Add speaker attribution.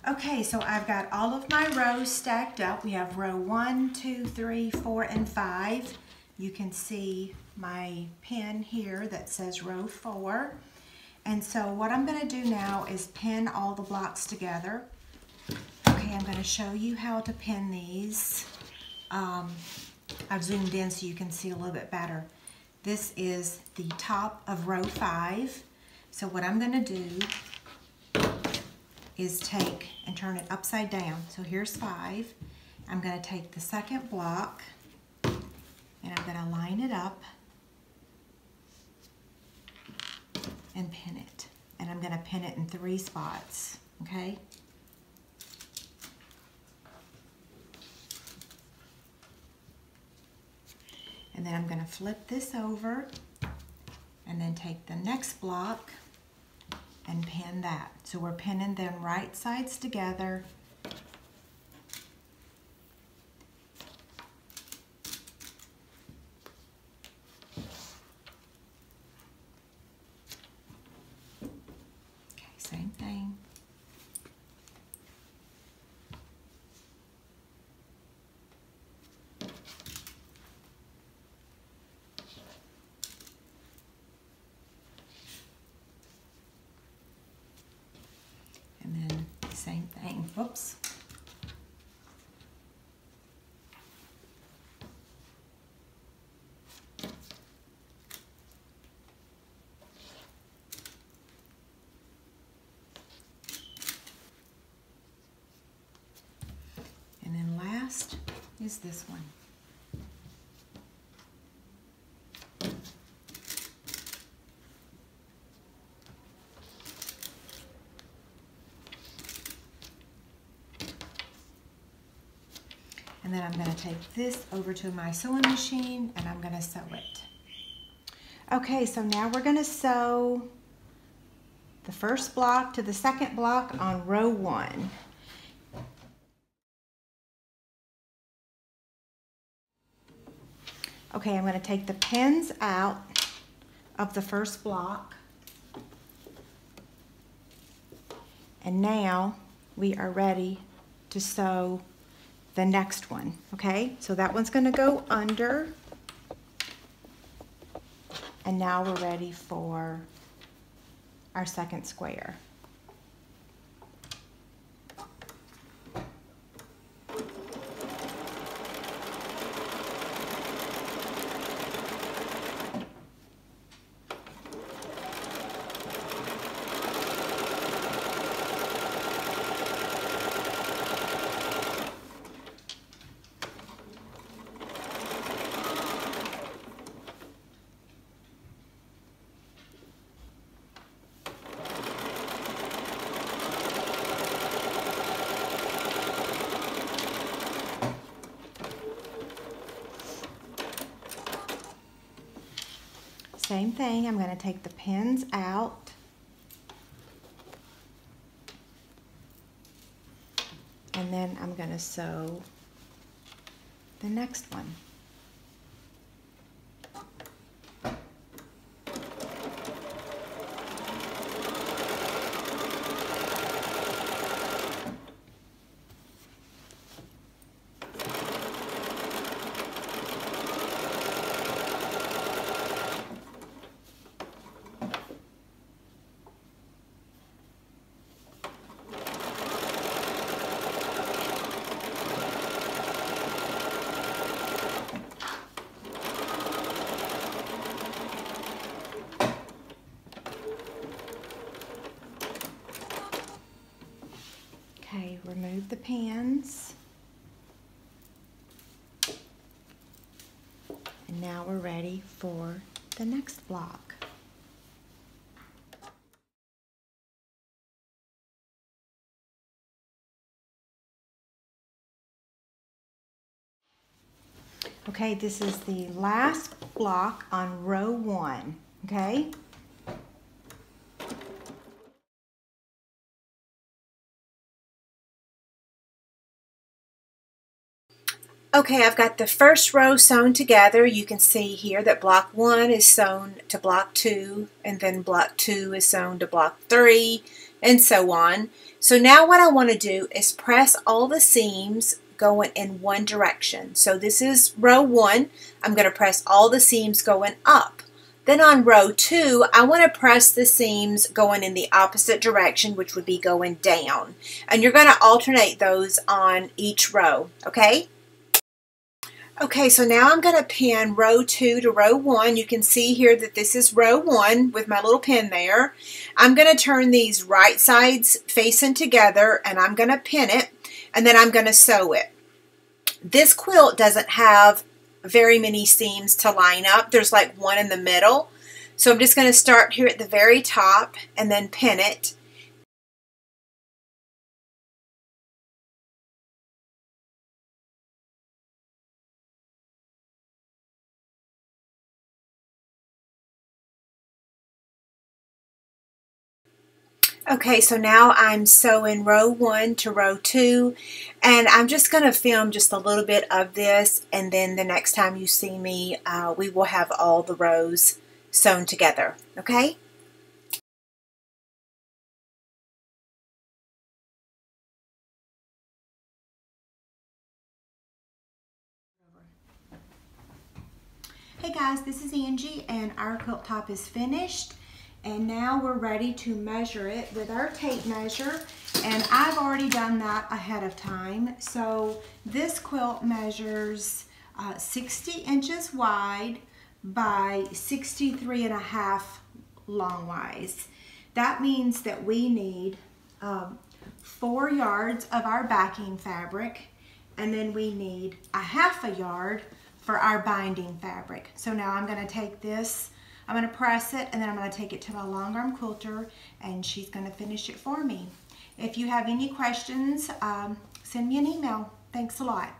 Speaker 1: Okay, so I've got all of my rows stacked up. We have row 1, 2, 3, 4, and 5. You can see my pin here that says row 4. And so what I'm going to do now is pin all the blocks together. Okay, I'm going to show you how to pin these. I've zoomed in so you can see a little bit better. This is the top of row 5. So what I'm going to do is take and turn it upside down. So here's 5. I'm going to take the second block and I'm going to line it up and pin it. And I'm going to pin it in 3 spots, okay? And then I'm going to flip this over and then take the next block and pin that. So we're pinning them right sides together. Okay, same thing. And then same thing. Whoops. And then last is this one. And then I'm going to take this over to my sewing machine and I'm going to sew it. Okay, so now we're going to sew the first block to the second block on row 1. Okay, I'm going to take the pins out of the first block. And now we are ready to sew the next one, okay? So that one's going to go under. And now we're ready for our second square. Same thing, I'm going to take the pins out and then I'm going to sew the next one. Okay, remove the pins. And now we're ready for the next block. Okay, this is the last block on row 1, okay? Okay, I've got the first row sewn together. You can see here that block 1 is sewn to block 2, and then block 2 is sewn to block 3, and so on. So now what I want to do is press all the seams going in one direction. So this is row 1. I'm going to press all the seams going up. Then on row 2, I want to press the seams going in the opposite direction, which would be going down. And you're going to alternate those on each row, okay? Okay, so now I'm going to pin row 2 to row 1. You can see here that this is row 1 with my little pin there. I'm going to turn these right sides facing together and I'm going to pin it and then I'm going to sew it. This quilt doesn't have very many seams to line up. There's like one in the middle. So I'm just going to start here at the very top and then pin it. Okay, so now I'm sewing row 1 to row 2, and I'm just going to film just a little bit of this, and then the next time you see me, we will have all the rows sewn together, okay? Hey guys, this is Angie, and our quilt top is finished. And now we're ready to measure it with our tape measure. And I've already done that ahead of time. So this quilt measures 60 inches wide by 63.5 longwise. That means that we need 4 yards of our backing fabric, and then we need a half a yard for our binding fabric. So now I'm going to take this, I'm going to press it, and then I'm going to take it to my long arm quilter, and she's going to finish it for me. If you have any questions, send me an email. Thanks a lot.